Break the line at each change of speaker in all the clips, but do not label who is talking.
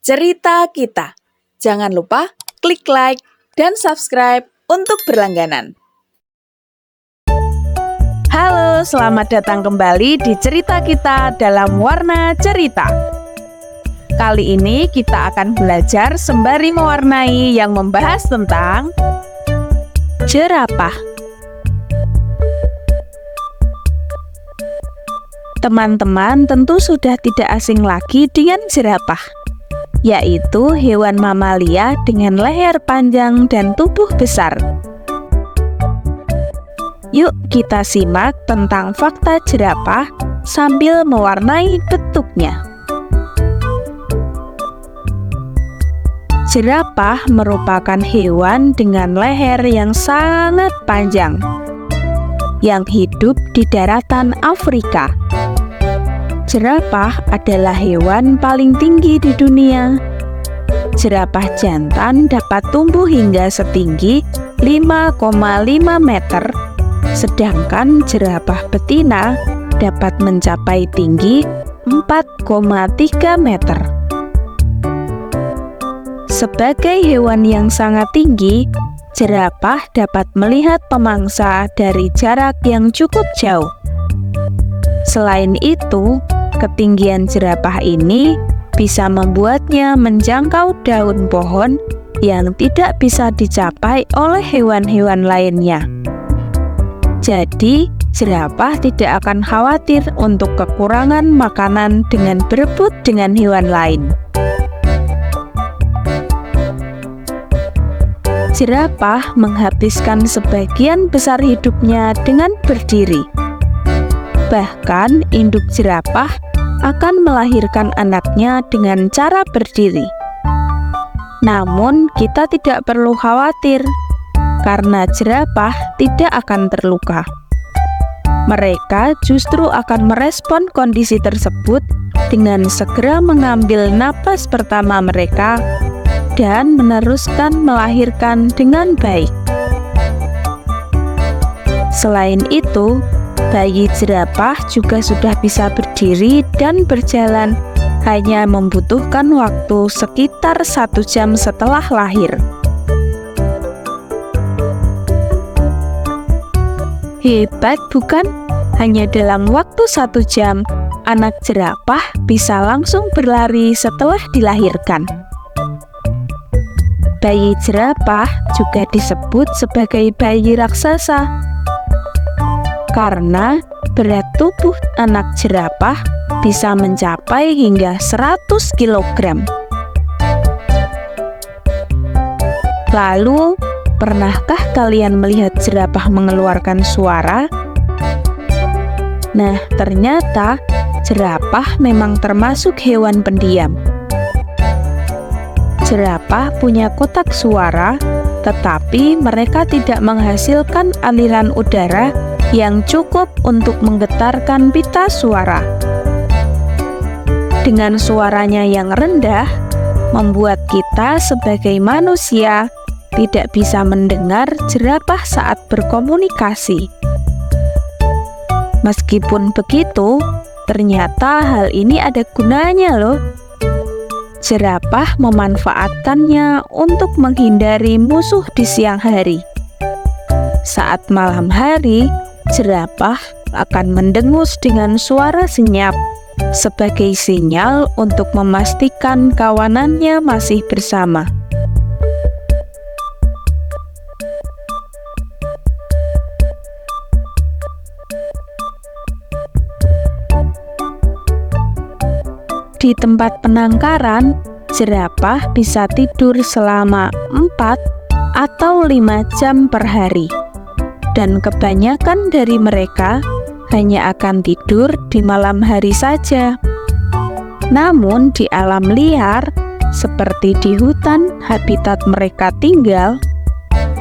Cerita Kita. Jangan lupa klik like dan subscribe untuk berlangganan. Halo, selamat datang kembali di Cerita Kita dalam Warna Cerita. Kali ini kita akan belajar sembari mewarnai yang membahas tentang jerapah. Teman-teman tentu sudah tidak asing lagi dengan jerapah, yaitu hewan mamalia dengan leher panjang dan tubuh besar. Yuk kita simak tentang fakta jerapah sambil mewarnai bentuknya. Jerapah merupakan hewan dengan leher yang sangat panjang, yang hidup di daratan Afrika. Jerapah adalah hewan paling tinggi di dunia. Jerapah jantan dapat tumbuh hingga setinggi 5,5 meter, sedangkan jerapah betina dapat mencapai tinggi 4,3 meter. Sebagai hewan yang sangat tinggi, jerapah dapat melihat pemangsa dari jarak yang cukup jauh. Selain itu, ketinggian jerapah ini bisa membuatnya menjangkau daun pohon yang tidak bisa dicapai oleh hewan-hewan lainnya. Jadi, jerapah tidak akan khawatir untuk kekurangan makanan dengan berebut dengan hewan lain. Jerapah menghabiskan sebagian besar hidupnya dengan berdiri. Bahkan, induk jerapah akan melahirkan anaknya dengan cara berdiri. Namun, kita tidak perlu khawatir, karena jerapah tidak akan terluka. Mereka justru akan merespon kondisi tersebut dengan segera mengambil napas pertama mereka dan meneruskan melahirkan dengan baik. Selain itu, bayi jerapah juga sudah bisa berdiri dan berjalan, hanya membutuhkan waktu sekitar 1 jam setelah lahir. Hebat bukan? Hanya dalam waktu 1 jam, anak jerapah bisa langsung berlari setelah dilahirkan. Bayi jerapah juga disebut sebagai bayi raksasa, karena berat tubuh anak jerapah bisa mencapai hingga 100 kg. Lalu, pernahkah kalian melihat jerapah mengeluarkan suara? Nah, ternyata jerapah memang termasuk hewan pendiam. Jerapah punya kotak suara, tetapi mereka tidak menghasilkan aliran udara yang cukup untuk menggetarkan pita suara. Dengan suaranya yang rendah, membuat kita sebagai manusia tidak bisa mendengar jerapah saat berkomunikasi. Meskipun begitu, ternyata hal ini ada gunanya loh. Jerapah memanfaatkannya untuk menghindari musuh di siang hari. Saat malam hari, jerapah akan mendengus dengan suara senyap sebagai sinyal untuk memastikan kawanannya masih bersama. Di tempat penangkaran, jerapah bisa tidur selama 4 atau 5 jam per hari. Dan kebanyakan dari mereka hanya akan tidur di malam hari saja. Namun di alam liar, seperti di hutan habitat mereka tinggal,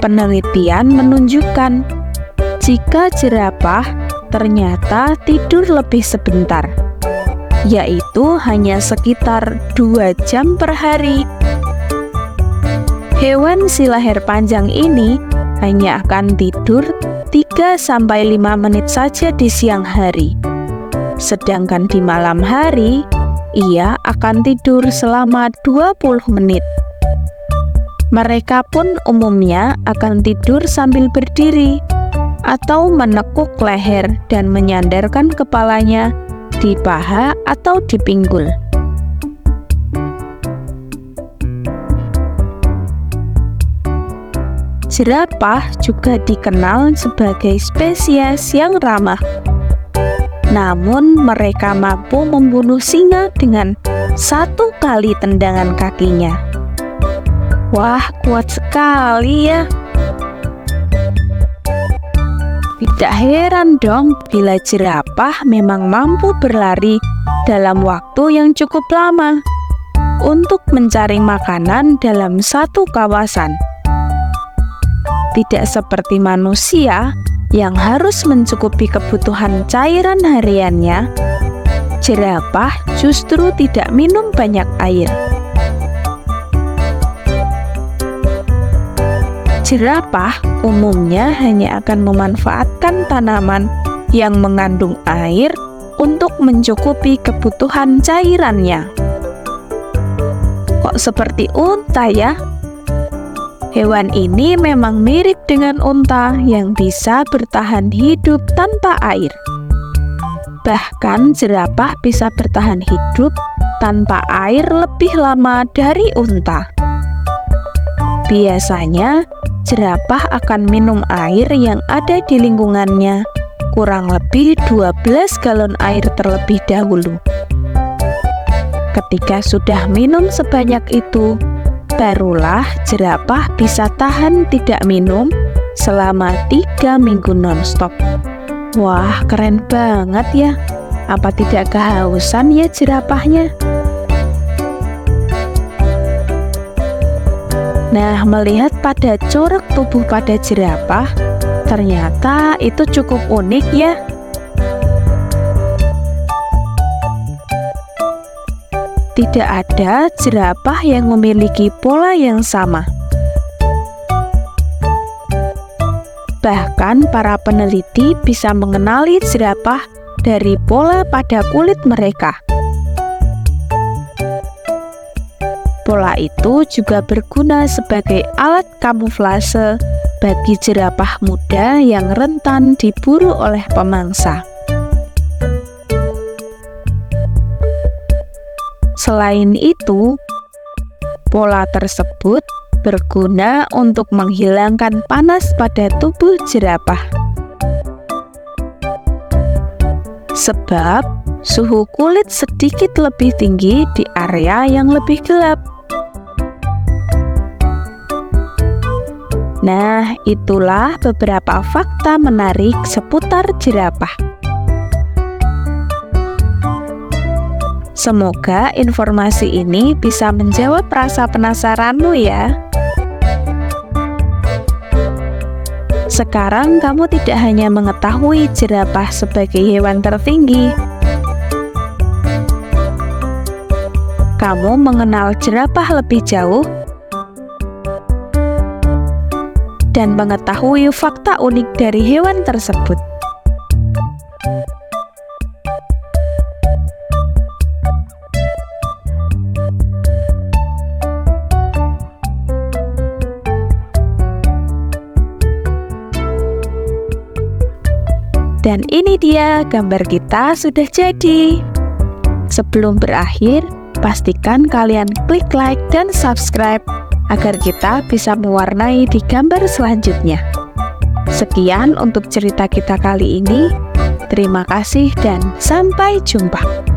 penelitian menunjukkan jika jerapah ternyata tidur lebih sebentar, yaitu hanya sekitar 2 jam per hari. Hewan si leher panjang ini hanya akan tidur 3-5 menit saja di siang hari. Sedangkan di malam hari, ia akan tidur selama 20 menit. Mereka pun umumnya akan tidur sambil berdiri atau menekuk leher dan menyandarkan kepalanya di paha atau di pinggul. Jerapah juga dikenal sebagai spesies yang ramah. Namun mereka mampu membunuh singa dengan 1 kali tendangan kakinya. Wah, kuat sekali ya. Tidak heran dong bila jerapah memang mampu berlari dalam waktu yang cukup lama untuk mencari makanan dalam satu kawasan. Tidak seperti manusia yang harus mencukupi kebutuhan cairan hariannya, jerapah justru tidak minum banyak air. Jerapah umumnya hanya akan memanfaatkan tanaman yang mengandung air untuk mencukupi kebutuhan cairannya. Kok seperti unta ya? Hewan ini memang mirip dengan unta yang bisa bertahan hidup tanpa air. Bahkan jerapah bisa bertahan hidup tanpa air lebih lama dari unta. Biasanya, jerapah akan minum air yang ada di lingkungannya, kurang lebih 12 galon air terlebih dahulu. Ketika sudah minum sebanyak itu, barulah jerapah bisa tahan tidak minum selama 3 minggu non-stop. Wah, keren banget ya. Apa tidak kehausan ya jerapahnya? Nah, melihat pada corak tubuh pada jerapah, ternyata itu cukup unik ya. Tidak ada jerapah yang memiliki pola yang sama. Bahkan para peneliti bisa mengenali jerapah dari pola pada kulit mereka. Pola itu juga berguna sebagai alat kamuflase bagi jerapah muda yang rentan diburu oleh pemangsa. Selain itu, pola tersebut berguna untuk menghilangkan panas pada tubuh jerapah. Sebab suhu kulit sedikit lebih tinggi di area yang lebih gelap. Nah, itulah beberapa fakta menarik seputar jerapah. Semoga informasi ini bisa menjawab rasa penasaranmu ya. Sekarang kamu tidak hanya mengetahui jerapah sebagai hewan tertinggi, kamu mengenal jerapah lebih jauh dan mengetahui fakta unik dari hewan tersebut. Dan ini dia gambar kita sudah jadi. Sebelum berakhir, pastikan kalian klik like dan subscribe agar kita bisa mewarnai di gambar selanjutnya. Sekian untuk cerita kita kali ini. Terima kasih dan sampai jumpa.